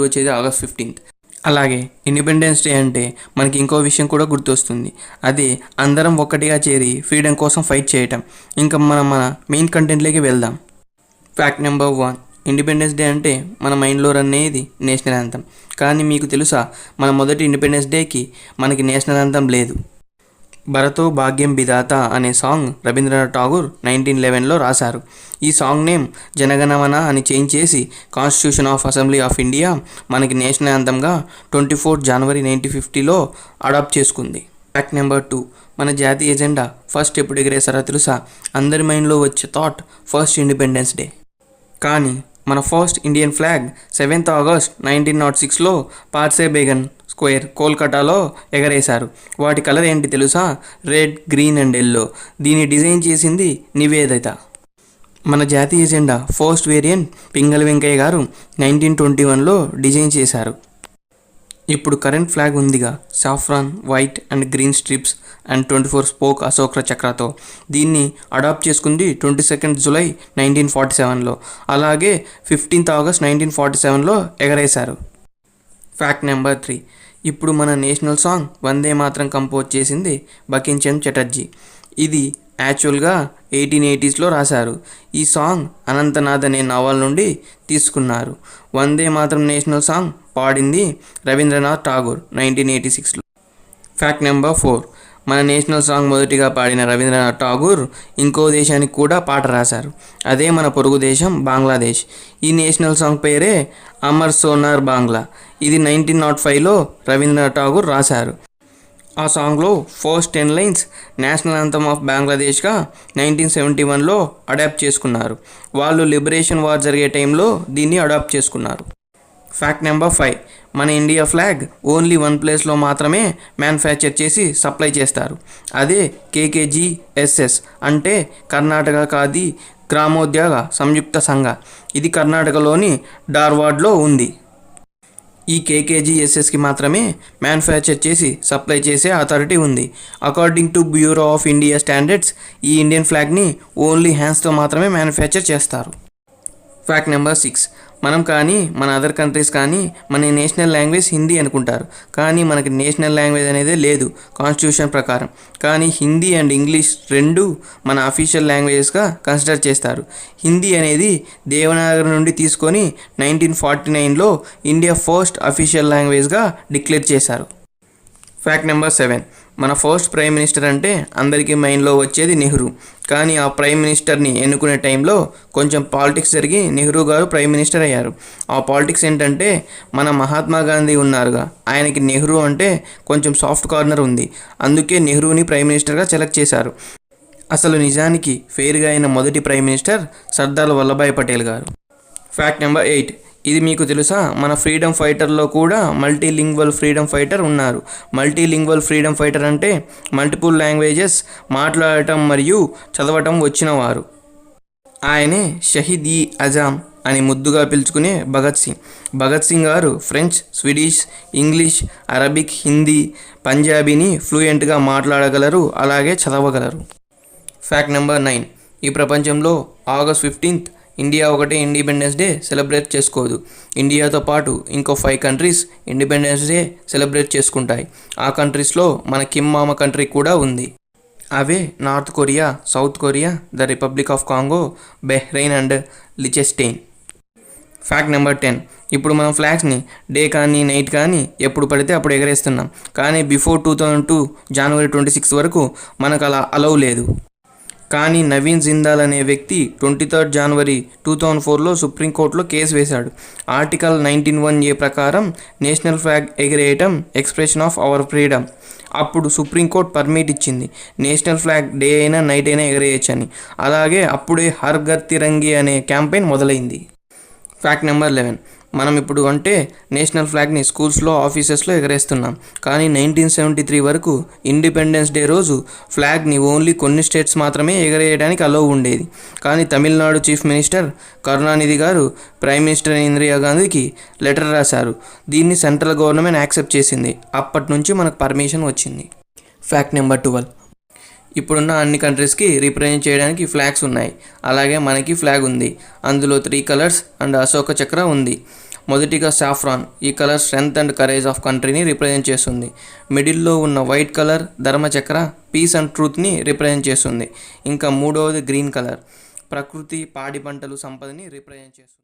వచ్చేది August 15th. అలాగే independence day అంటే మనకి ఇంకో విషయం కూడా గుర్తొస్తుంది. అది అందరం ఒక్కటిగా చేరి ఫ్రీడమ్ కోసం ఫైట్ చేయటం. ఇంకా మన మెయిన్ కంటెంట్లోకి వెళ్దాం. Fact number 1. ఇండిపెండెన్స్ డే అంటే మన మైండ్లో రన్ అయ్యేది నేషనల్ యాంథమ్. కానీ మీకు తెలుసా, మన మొదటి ఇండిపెండెన్స్ డేకి మనకి నేషనల్ యాంథమ్ లేదు. భరతో భాగ్యం విధాత అనే సాంగ్ రవీంద్రనాథ్ ఠాగూర్ 1911లో రాశారు. ఈ సాంగ్ నేమ్ జనగణమన అని చేంజ్ చేసి constitution of assembly of India మనకి నేషనల్ యాంథమ్గా 24 జనవరి 1950లో అడాప్ట్ చేసుకుంది. Fact number 2. మన జాతీయ ఎజెండా ఫస్ట్ ఎప్పుడు ఎగిరేసారో తెలుసా? అందరి మైండ్లో వచ్చే థాట్ ఫస్ట్ ఇండిపెండెన్స్ డే. కానీ మన first Indian flag 7th August 1906లో పార్సే బేగన్ స్క్వేర్ కోల్కతాలో ఎగరేశారు. వాటి కలర్ ఏంటి తెలుసా? Red, green and yellow. దీన్ని డిజైన్ చేసింది నివేదిత. మన జాతీయ జెండా ఫస్ట్ వేరియంట్ పింగళ వెంకయ్య గారు 1921లో డిజైన్ చేశారు. ఇప్పుడు కరెంట్ ఫ్లాగ్ ఉందిగా, saffron, white and green stripes and 24 spoke Ashoka చక్రతో. దీన్ని అడాప్ట్ చేసుకుంది 22 జూలై 1947లో. అలాగే 15th ఆగస్ట్ 1947లో ఎగరేశారు. Fact number 3. ఇప్పుడు మన నేషనల్ సాంగ్ వందే మాత్రం కంపోజ్ చేసింది బంకించంద్ర చటర్జీ. ఇది యాక్చువల్గా 1880sలో రాశారు. ఈ సాంగ్ అనంతనాథ్ అనే నావల్ నుండి తీసుకున్నారు. వందే మాత్రం నేషనల్ సాంగ్ పాడింది రవీంద్రనాథ్ ఠాగూర్ 1986లో. Fact number 4. మన నేషనల్ సాంగ్ మొదటిగా పాడిన రవీంద్రనాథ్ ఠాగూర్ ఇంకో దేశానికి కూడా పాట రాశారు. అదే మన పొరుగు దేశం బంగ్లాదేశ్. ఈ నేషనల్ సాంగ్ పేరే అమర్ సోనార్ బాంగ్లా. ఇది 1905లో రవీంద్రనాథ్ ఠాగూర్ రాశారు. ఆ సాంగ్లో first 10 lines national anthem of బంగ్లాదేశ్గా 1971లో అడాప్ట్ చేసుకున్నారు. వాళ్ళు లిబరేషన్ వార్ జరిగే టైంలో దీన్ని అడాప్ట్ చేసుకున్నారు. Fact number 5. మన ఇండియా ఫ్లాగ్ ఓన్లీ వన్ ప్లేస్లో మాత్రమే మ్యానుఫ్యాక్చర్ చేసి సప్లై చేస్తారు. అదే KKGSS అంటే కర్ణాటక ఖాదీ గ్రామోద్యోగ సంయుక్త సంఘ. ఇది కర్ణాటకలోని ధార్వాడ్లో ఉంది. ఈ KKGSSకి మాత్రమే మ్యానుఫ్యాక్చర్ చేసి సప్లై చేసే అథారిటీ ఉంది. According to bureau of India standards ఈ ఇండియన్ ఫ్లాగ్ని ఓన్లీ హ్యాండ్స్తో మాత్రమే మ్యానుఫ్యాక్చర్ చేస్తారు. Fact number 6. మనం కానీ మన అదర్ కంట్రీస్ కానీ మన నేషనల్ లాంగ్వేజ్ హిందీ అనుకుంటారు. కానీ మనకి నేషనల్ లాంగ్వేజ్ అనేది లేదు కాన్స్టిట్యూషన్ ప్రకారం. కానీ హిందీ అండ్ ఇంగ్లీష్ రెండు మన అఫీషియల్ లాంగ్వేజెస్గా కన్సిడర్ చేస్తారు. హిందీ అనేది దేవనాగరి నుండి తీసుకొని 1949లో ఇండియా ఫస్ట్ అఫీషియల్ లాంగ్వేజ్గా డిక్లేర్ చేశారు. Fact number 7. మన ఫస్ట్ ప్రైమ్ మినిస్టర్ అంటే అందరికీ మైండ్లో వచ్చేది నెహ్రూ. కానీ ఆ ప్రైమ్ మినిస్టర్ని ఎన్నుకునే టైంలో కొంచెం పాలిటిక్స్ జరిగి నెహ్రూ గారు ప్రైమ్ మినిస్టర్ అయ్యారు. ఆ పాలిటిక్స్ ఏంటంటే, మన మహాత్మా గాంధీ ఉన్నారుగా, ఆయనకి నెహ్రూ అంటే కొంచెం సాఫ్ట్ కార్నర్ ఉంది. అందుకే నెహ్రూని ప్రైమ్ మినిస్టర్గా సెలెక్ట్ చేశారు. అసలు నిజానికి ఫెయిర్గా అయిన మొదటి ప్రైమ్ మినిస్టర్ సర్దార్ వల్లభాయ్ పటేల్ గారు. Fact number 8. ఇది మీకు తెలుసా, మన ఫ్రీడమ్ ఫైటర్లో కూడా మల్టీలింగ్వల్ ఫ్రీడమ్ ఫైటర్ ఉన్నారు. మల్టీలింగ్వల్ ఫ్రీడమ్ ఫైటర్ అంటే మల్టిపుల్ లాంగ్వేజెస్ మాట్లాడటం మరియు చదవటం వచ్చిన వారు. ఆయనే షహీద్ ఈ అజామ్ అని ముద్దుగా పిలుచుకునే భగత్ సింగ్. భగత్ సింగ్ గారు French, Swedish, English, Arabic, Hindi, పంజాబీని ఫ్లూయెంట్గా మాట్లాడగలరు, అలాగే చదవగలరు. Fact number 9. ఈ ప్రపంచంలో ఆగస్ట్ 15th ఇండియా ఒకటే ఇండిపెండెన్స్ డే సెలబ్రేట్ చేసుకోదు. ఇండియాతో పాటు ఇంకో 5 కంట్రీస్ ఇండిపెండెన్స్ డే సెలబ్రేట్ చేసుకుంటాయి. ఆ కంట్రీస్లో మన కిమ్ మామ కంట్రీ కూడా ఉంది. అవే North Korea, South Korea, the Republic of Congo, Bahrain and Liechtenstein. Fact number 10. ఇప్పుడు మనం ఫ్లాగ్స్ని డే కానీ నైట్ కానీ ఎప్పుడు పడితే అప్పుడు ఎగరేస్తున్నాం. కానీ బిఫోర్ 2002 జనవరి 26 వరకు మనకు అలా అలౌ లేదు. కానీ నవీన్ జిందాల్ అనే వ్యక్తి 23 జనవరి 2004లో సుప్రీంకోర్టులో కేసు వేశాడు. ఆర్టికల్ 19(1)A ప్రకారం నేషనల్ ఫ్లాగ్ ఎగిరేయటం ఎక్స్ప్రెషన్ ఆఫ్ అవర్ ఫ్రీడమ్. అప్పుడు సుప్రీంకోర్టు పర్మిట్ ఇచ్చింది నేషనల్ ఫ్లాగ్ డే అయినా నైట్ అయినా ఎగరేయచ్చని. అలాగే అప్పుడే హర్ ఘర్ తిరంగి అనే క్యాంపెయిన్ మొదలైంది. Fact number 11. మనం ఇప్పుడు అంటే నేషనల్ ఫ్లాగ్ని స్కూల్స్లో, ఆఫీసెస్లో ఎగరేస్తున్నాం. కానీ 1973 వరకు ఇండిపెండెన్స్ డే రోజు ఫ్లాగ్ని ఓన్లీ కొన్ని స్టేట్స్ మాత్రమే ఎగరేయడానికి అలో ఉండేది. కానీ తమిళనాడు చీఫ్ మినిస్టర్ కరుణానిధి గారు ప్రైమ్ మినిస్టర్ ఇందిరా గాంధీకి లెటర్ రాశారు. దీన్ని సెంట్రల్ గవర్నమెంట్ యాక్సెప్ట్ చేసింది. అప్పటి నుంచి మనకు పర్మిషన్ వచ్చింది. Fact number 12. ఇప్పుడున్న అన్ని కంట్రీస్కి రిప్రజెంట్ చేయడానికి ఫ్లాగ్స్ ఉన్నాయి. అలాగే మనకి ఫ్లాగ్ ఉంది. అందులో 3 కలర్స్ అండ్ అశోక చక్ర ఉంది. మొదటిగా సాఫ్రాన్. ఈ colour strength and courage of కంట్రీని రిప్రజెంట్ చేస్తుంది. మిడిల్లో ఉన్న white colour Dharmachakra peace and ట్రూత్ని రిప్రజెంట్ చేస్తుంది. ఇంకా మూడవది గ్రీన్ కలర్, ప్రకృతి, పాడి పంటలు, సంపదని రిప్రజెంట్ చేస్తుంది.